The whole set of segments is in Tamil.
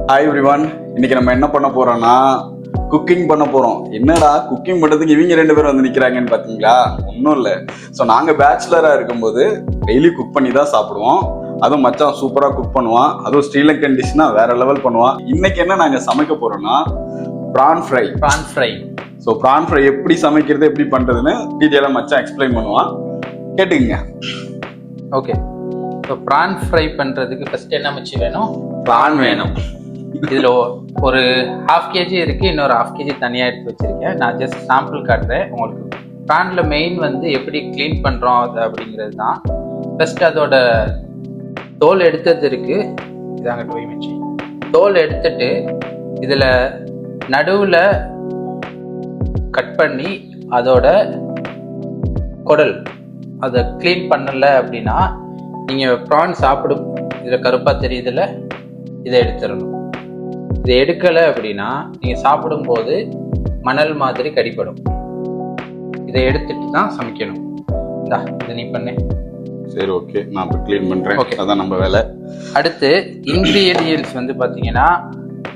Hi everyone. இன்னைக்கு நம்ம என்ன பண்ண போறோம்னா குக்கிங் பண்ண போறோம். என்னடா குக்கிங் பண்றதுக்கு இவங்க 2 பேரும் வந்து நிக்கிறாங்கன்னு பாத்தீங்களா? ஒன்றும் இல்லை. ஸோ நாங்க பேச்சுலரா இருக்கும்போது டெய்லி குக் பண்ணி தான் சாப்பிடுவோம். அதுவும் மச்சான் சூப்பரா குக் பண்ணுவான். அதுவும் ஸ்ரீலங்கன் டிஷ்னா வேற லெவல் பண்ணுவான். இன்னைக்கு என்ன நாங்க சமைக்க போறோம்னா PRAN fry. So PRAN fry எப்படி சமைக்கிறது, எப்படி பண்றதுன்னு டீட்டெயிலாக மச்சான் எக்ஸ்பிளைன் பண்ணுவான். கேட்டுக்குங்க. ஓகே. ஸோ ப்ரான் ஃப்ரை பண்ணுறதுக்கு ஃபஸ்ட்டு என்ன மச்சி வேணும்? ப்ரான் வேணும். இதில் ஒரு 1/2 kg இருக்குது, இன்னொரு 1/2 kg தனியாக எடுத்து வச்சுருக்கேன். நான் ஜஸ்ட் சாம்பிள் காட்டுறேன் உங்களுக்கு. ப்ரானில் மெயின் வந்து எப்படி க்ளீன் பண்ணுறோம் அது அப்படிங்கிறது தான். ஃபஸ்ட்டு அதோட தோல் எடுத்தது இருக்குது, இதாங்கிட்ட போய் மச்சி. தோல் எடுத்துட்டு இதில் நடுவில் கட் பண்ணி அதோட குடல் அதை க்ளீன் பண்ணலை அப்படின்னா நீங்கள் ப்ரான் சாப்பிடும், இதில் கருப்பாக தெரியுதுல, இதை எடுத்துடணும். இதை எடுக்கலை அப்படின்னா நீங்கள் சாப்பிடும்போது மணல் மாதிரி கடிப்படும். இதை எடுத்துட்டு தான் சமைக்கணும். இதை நீ பண்ணு. சரி, ஓகே, நான் இப்போ க்ளீன் பண்ணுறேன். ஓகே, அதான் நம்ம வேலை. அடுத்து இன்க்ரீடியன்ட்ஸ் வந்து பார்த்தீங்கன்னா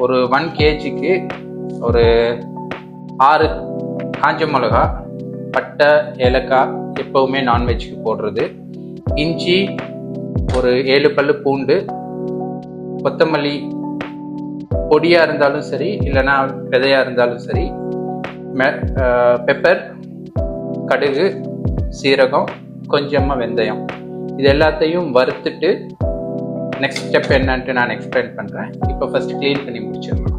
ஒரு 1 kgக்கு ஒரு 6 காஞ்ச மிளகா, பட்டை, ஏலக்காய், எப்பவுமே நான்வெஜ்க்கு போடுறது, இஞ்சி, ஒரு 7 பல்லு பூண்டு, கொத்தமல்லி பொடியாக இருந்தாலும் சரி, இல்லைன்னா விதையாக இருந்தாலும் சரி, பெப்பர், கடுகு, சீரகம், கொஞ்சமாக வெந்தயம், இது எல்லாத்தையும் வறுத்துட்டு நெக்ஸ்ட் ஸ்டெப் என்னன்ட்டு நான் எக்ஸ்பிளைன் பண்ணுறேன். இப்போ ஃபர்ஸ்ட் க்ளீன் பண்ணி முடிச்சிடலாம்.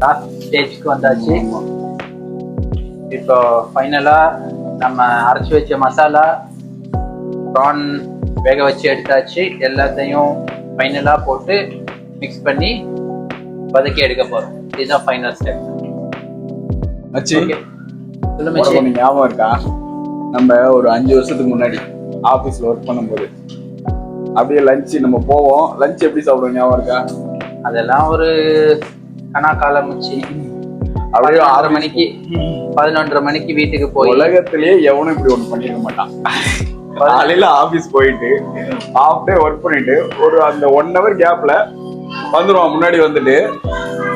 லாஸ்ட் ஸ்டேஜ்க்கு வந்தாச்சு. இப்போ ஃபைனலாக நம்ம அரைச்சி வச்ச மசாலா, ப்ரான் வேக வச்சு எடுத்தாச்சு. எல்லாத்தையும் ஃபைனலாக போட்டு மிக்ஸ் பண்ணி வதக்கி எடுக்க போகிறோம். இதுதான் ஃபைனல் ஸ்டெப். ஞாபகம் இருக்கா? நம்ம ஒரு 5 வருஷத்துக்கு முன்னாடி ஆஃபீஸில் ஒர்க் பண்ணும்போது அப்படியே லஞ்சு நம்ம போவோம். லஞ்ச் எப்படி சாப்பிடுவோம் ஞாபகம் இருக்கா? அதெல்லாம் ஒரு கணக்காலம் வச்சு அப்படியே 6 மணிக்கு 11:30 மணிக்கு வீட்டுக்கு போய், உலகத்திலேயே எவனும் இப்படி ஒண்ணு பண்ணிருக்க மாட்டான். காலையில ஆபீஸ் போயிட்டு ஹாஃப் டே ஒர்க் பண்ணிட்டு ஒரு அந்த 1 hour கேப்ல வந்துருவான். முன்னாடி வந்துட்டு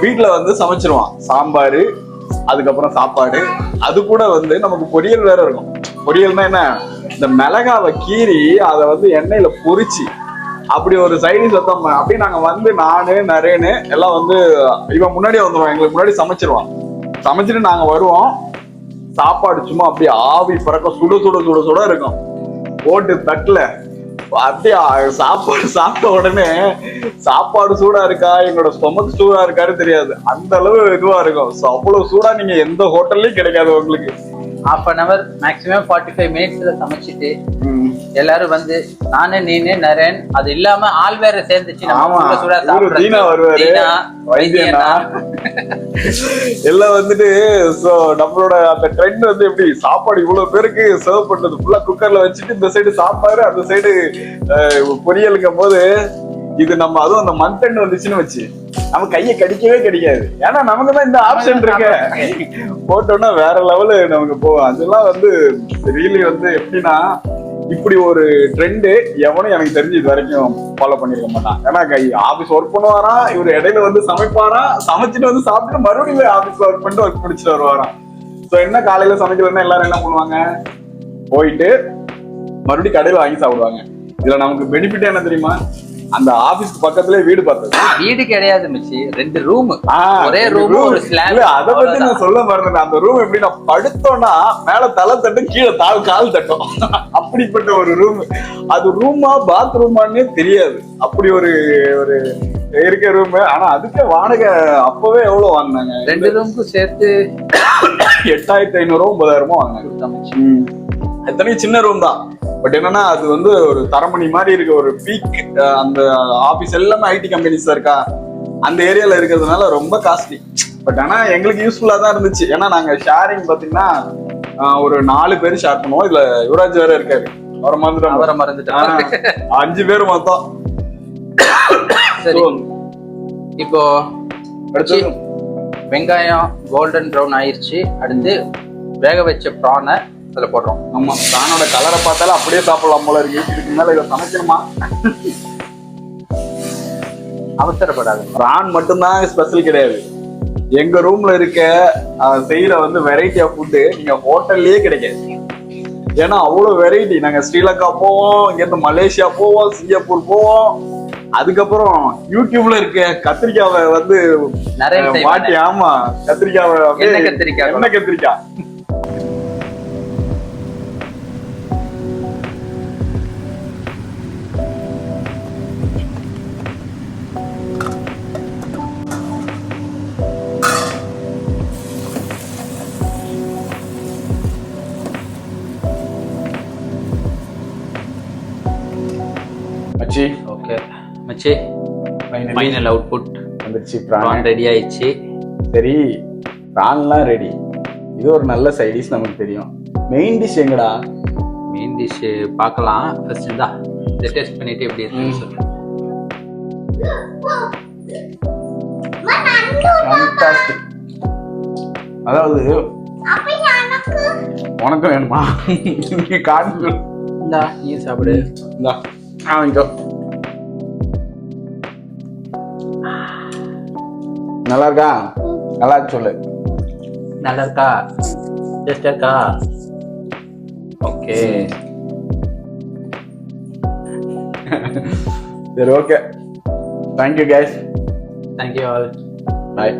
வீட்டுல வந்து சமைச்சிருவான். சாம்பாரு, அதுக்கப்புறம் சாப்பாடு, அது கூட வந்து நமக்கு பொரியல் வேற இருக்கும். பொரியல்னா என்ன, இந்த மிளகாவை கீறி அதை வந்து எண்ணெயில பொரிச்சு அப்படி ஒரு சைடு சத்தம். அப்படி நாங்க வந்து நானு நரேனு எல்லாம் வந்து இவன் முன்னாடியே வந்துருவான். எங்களுக்கு முன்னாடி சமைச்சிருவான். சமைச்சிட்டு நாங்க வருவோம். சாப்பாடு சும்மா அப்படியே ஆவி பறக்க சுட சுட சுட சுட இருக்கும். போட்டு தட்டுல அப்படியே சாப்பாடு சாப்பிட்ட உடனே சாப்பாடு சூடா இருக்கா, எங்களோட ஸ்டொமக் சூடா இருக்காரு தெரியாது, அந்த அளவு இதுவா இருக்கும். ஸோ அவ்வளவு சூடா நீங்க எந்த ஹோட்டல்லையும் கிடைக்காது உங்களுக்கு. ½ an hour மேக்ஸிமம் 45 minutes சமைச்சிட்டு எல்லாரும் வந்து நானு நீனு நரேன், அது இல்லாம ஆள் வேற சேர்ந்துச்சு. எல்லாம் வந்துட்டு சோ நம்மளோட அந்த ட்ரெண்ட் வந்து எப்படி சாப்பாடு இவ்வளவு பேருக்கு சர்வ் பண்றது ஃபுல்லா குக்கர்ல வச்சுட்டு இந்த சைடு சாப்பாடு அந்த சைடு பொரியலுங்கும் போது இது நம்ம அதுவும் அந்த மந்த் எண்ட் வந்துச்சுன்னு வச்சு நம்ம கையை கடிக்கவே கிடைக்காது. ஏன்னா நமக்குதான் இந்த ஆப்ஷன் இருக்கு. போட்டோம்னா வேற லெவலு நமக்கு போவோம். அதெல்லாம் வந்து ரியலி வந்து எப்படின்னா இப்படி ஒரு ட்ரெண்ட் எவனும் எனக்கு தெரிஞ்சு இது வரைக்கும் ஃபாலோ பண்ணிருக்க மாட்டான். ஏன்னா ஆபீஸ் ஒர்க் பண்ணுவாராம், இவர் இடையில வந்து சமைப்பாராம், சமைச்சிட்டு வந்து சாப்பிட்டு மறுபடியும் ஆபீஸ்ல ஒர்க் பண்ணிட்டு ஒர்க் முடிச்சுட்டு வருவாராம். ஸோ என்ன காலையில சமைக்கலன்னா எல்லாரும் என்ன பண்ணுவாங்க, போயிட்டு மறுபடியும் கடையில வாங்கி சாப்பிடுவாங்க. இதுல நமக்கு பெனிஃபிட் என்ன தெரியுமா, அந்த ஆபீஸ்க்கு பக்கத்துலயே வீடு பார்த்தது. வீடு கிடையாது மச்சி, 2 ரூம், ஒரே ரூம் ஒரு ஸ்லாப். அத பத்தி நான் சொல்ல மறந்துட்டேன். அந்த ரூம் எப்படி நான் படுத்தோம்னா மேல தலை தட்டும், கீழே கால் தட்டும். அப்படிப்பட்ட ஒரு ரூம். அது ரூமா பாத்ரூமான்னு தெரியாது, அப்படி ஒரு ஒரு இருக்க ரூம். ஆனா அதுக்கு வாடகை அப்பவே எவ்வளவு வாங்கினாங்க, 2 ரூமுக்கும் சேர்த்து 8500 9,000 வாங்கினாங்க. எத்தனையும் சின்ன ரூம் தான். பட் என்னன்னா அது வந்து ஒரு தரமணி மாதிரி இருக்க ஒரு பீக். அந்த ஆபீஸ் எல்லாமே ஐடி கம்பெனிஸ் இருக்கா, அந்த ஏரியால இருக்கிறதுனால ரொம்ப காஸ்ட்லி. பட் ஆனா எங்களுக்கு யூஸ்ஃபுல்லா தான் இருந்துச்சு. ஏன்னா நாங்க ஷேரிங் பாத்தீங்கன்னா ஒரு 4 பேர் ஷேர் பண்ணுவோம். இதுல யுவராஜ் வேற இருக்காரு, அவரை மறந்துட்டோம். 5 பேர் மொத்தம். சரி, இப்போ வெங்காயம் கோல்டன் ப்ரௌன் ஆயிடுச்சு. அடுத்து வேக வச்ச ப்ரானை அதுல போடுறோம். ஆமா, ப்ரானோட கலரை பார்த்தாலும் அப்படியே சாப்பிடலாம் போல இருக்கு. இதுக்கு மேல இதை சமைக்கணுமா? அவசரப்படாது. ப்ரான் மட்டும்தான் ஸ்பெஷல் கிடையாது. எங்க ரூம்ல இருக்க செய்யற வந்து வெரைட்டி ஆஃப் ஃபுட்டு நீங்க ஹோட்டல்லயே கிடைக்காது. ஏன்னா அவ்வளவு வெரைட்டி. நாங்க ஸ்ரீலங்கா போவோம், இங்க இருந்து மலேசியா போவோம், சிங்கப்பூர் போவோம். அதுக்கப்புறம் யூடியூப்ல இருக்க கத்திரிக்காவை வந்து நிறைய வாட்டி, ஆமா கத்திரிக்காவை என்ன கத்திரிக்காய் மச்சி. ஓகே மச்சி, ஃபைனல் அவுட்புட் வந்துருச்சு. ப்ரான் ரெடி ஆயிடுச்சு. சரி, ப்ரான்லாம் ரெடி. இது ஒரு நல்ல சைட் டிஷ், நமக்கு தெரியும். மெயின் டிஷ் எங்கடா? மெயின் டிஷ் பார்க்கலாம். ஃபர்ஸ்ட் தான் டெஸ்ட் பண்ணிட்டு எப்படி இருக்குன்னு சொல்லுங்க. ஃபேண்டாஸ்டிக். அதாவது உனக்கு வேணுமா? நீ காட்டு. இந்தா நீ சாப்பிடு. இந்தா வாங்கிக்கோ. நல்லா இருக்கா? நல்லா இருக்கு சொல்லு. நல்லா இருக்கா? டேஸ்டா இருக்கா? ஓகே. சரி, okay. Thank you guys. Thank you all. பாய்.